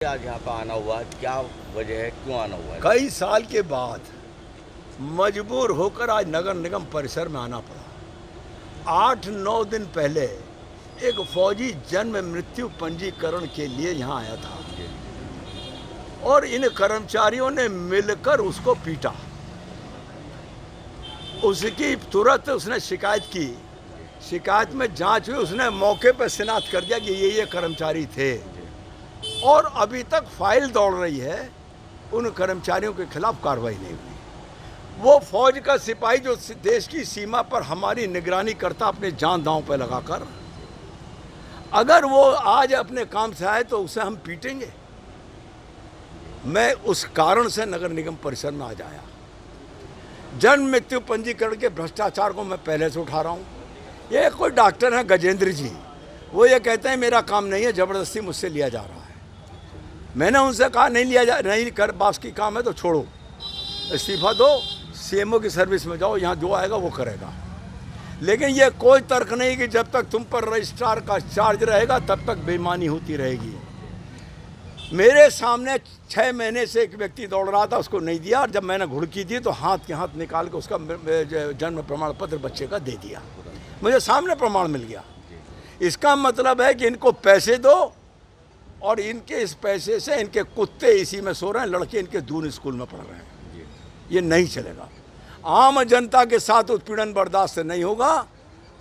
आज यहाँ पर आना हुआ, क्या वजह है, क्यों आना हुआ है? कई साल के बाद मजबूर होकर आज नगर निगम परिसर में आना पड़ा। 8-9 दिन पहले एक फौजी जन्म मृत्यु पंजीकरण के लिए यहाँ आया था और इन कर्मचारियों ने मिलकर उसको पीटा। उसकी तुरंत उसने शिकायत की। शिकायत में जांच हुई, उसने मौके पर शिनाख्त कर दिया कि ये कर्मचारी थे और अभी तक फाइल दौड़ रही है। उन कर्मचारियों के खिलाफ कार्रवाई नहीं हुई। वो फौज का सिपाही जो देश की सीमा पर हमारी निगरानी करता अपने जान दांव पर लगाकर, अगर वो आज अपने काम से आए तो उसे हम पीटेंगे। मैं उस कारण से नगर निगम परिसर में आज आया। जन्म मृत्यु पंजीकरण के भ्रष्टाचार को मैं पहले से उठा रहा हूँ। ये कोई डॉक्टर हैं गजेंद्र जी, वो ये कहते हैं मेरा काम नहीं है, ज़बरदस्ती मुझसे लिया जा रहा है। मैंने उनसे कहा नहीं कर बास की काम है तो छोड़ो, इस्तीफा दो, सीएमओ की सर्विस में जाओ, यहाँ जो आएगा वो करेगा। लेकिन ये कोई तर्क नहीं कि जब तक तुम पर रजिस्ट्रार का चार्ज रहेगा तब तक बेईमानी होती रहेगी। मेरे सामने 6 महीने से एक व्यक्ति दौड़ रहा था, उसको नहीं दिया, और जब मैंने घुड़की दी तो हाथ के हाथ निकाल के उसका जन्म प्रमाण पत्र बच्चे का दे दिया। मुझे सामने प्रमाण मिल गया। इसका मतलब है कि इनको पैसे दो और इनके इस पैसे से इनके कुत्ते इसी में सो रहे हैं, लड़के इनके दून स्कूल में पढ़ रहे हैं। ये नहीं चलेगा। आम जनता के साथ उत्पीड़न बर्दाश्त नहीं होगा।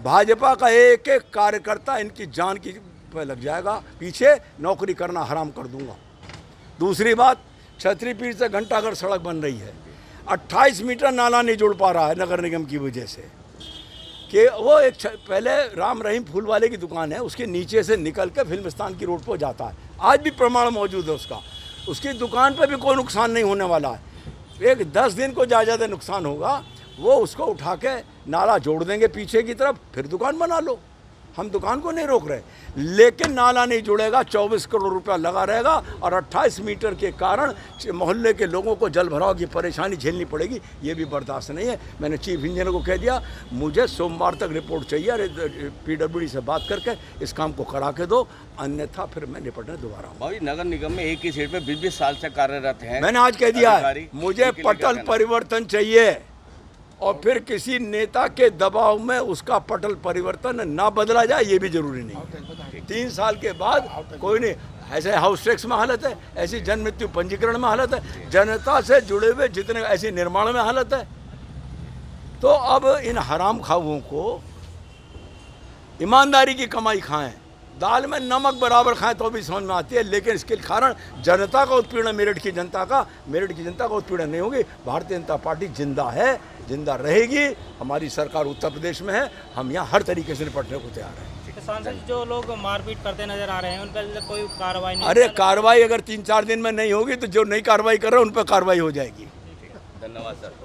भाजपा का एक एक कार्यकर्ता इनकी जान की पे लग जाएगा, पीछे नौकरी करना हराम कर दूंगा। दूसरी बात, छतरी पीर से घंटाघर सड़क बन रही है, 28 मीटर नाला नहीं जुड़ पा रहा है नगर निगम की वजह से। कि वो एक पहले राम रहीम फूल वाले की दुकान है, उसके नीचे से निकल के फिल्मिस्तान की रोड पर जाता है। आज भी प्रमाण मौजूद है उसका। उसकी दुकान पर भी कोई नुकसान नहीं होने वाला है। एक 10 दिन को ज़्यादा नुकसान होगा, वो उसको उठा के नाला जोड़ देंगे पीछे की तरफ, फिर दुकान बना लो। हम दुकान को नहीं रोक रहे, लेकिन नाला नहीं जुड़ेगा, 24 करोड़ रुपया लगा रहेगा और 28 मीटर के कारण मोहल्ले के लोगों को जल भराव की परेशानी झेलनी पड़ेगी। ये भी बर्दाश्त नहीं है। मैंने चीफ इंजीनियर को कह दिया, मुझे सोमवार तक रिपोर्ट चाहिए, PWD से बात करके इस काम को करा के दो, अन्यथा फिर मैं निपटने दोबारा आऊँगा। भाई नगर निगम में एक ही सीट पे 20-20 साल से कार्यरत हैं। मैंने आज कह दिया है, मुझे पटल परिवर्तन चाहिए और फिर किसी नेता के दबाव में उसका पटल परिवर्तन ना बदला जाए, ये भी जरूरी नहीं। 3 साल के बाद कोई नहीं। ऐसे हाउस टैक्स में हालत है, ऐसी जन्म मृत्यु पंजीकरण में हालत है, जनता से जुड़े हुए जितने ऐसी निर्माण में हालत है। तो अब इन हराम खाओं को ईमानदारी की कमाई खाएं, दाल में नमक बराबर खाएं तो भी समझ में आती है। लेकिन इसके कारण जनता का उत्पीड़न, मेरठ की जनता का उत्पीड़न नहीं होगी। भारतीय जनता पार्टी जिंदा है, जिंदा रहेगी। हमारी सरकार उत्तर प्रदेश में है, हम यहाँ हर तरीके से निपटने को तैयार हैं। सांसद जो लोग मारपीट करते नजर आ रहे हैं उन पर कोई कार्रवाई नहीं? अरे कार्रवाई अगर 3-4 दिन में नहीं होगी तो जो नई कार्रवाई कर रहे हैं उन पर कार्रवाई हो जाएगी। धन्यवाद सर।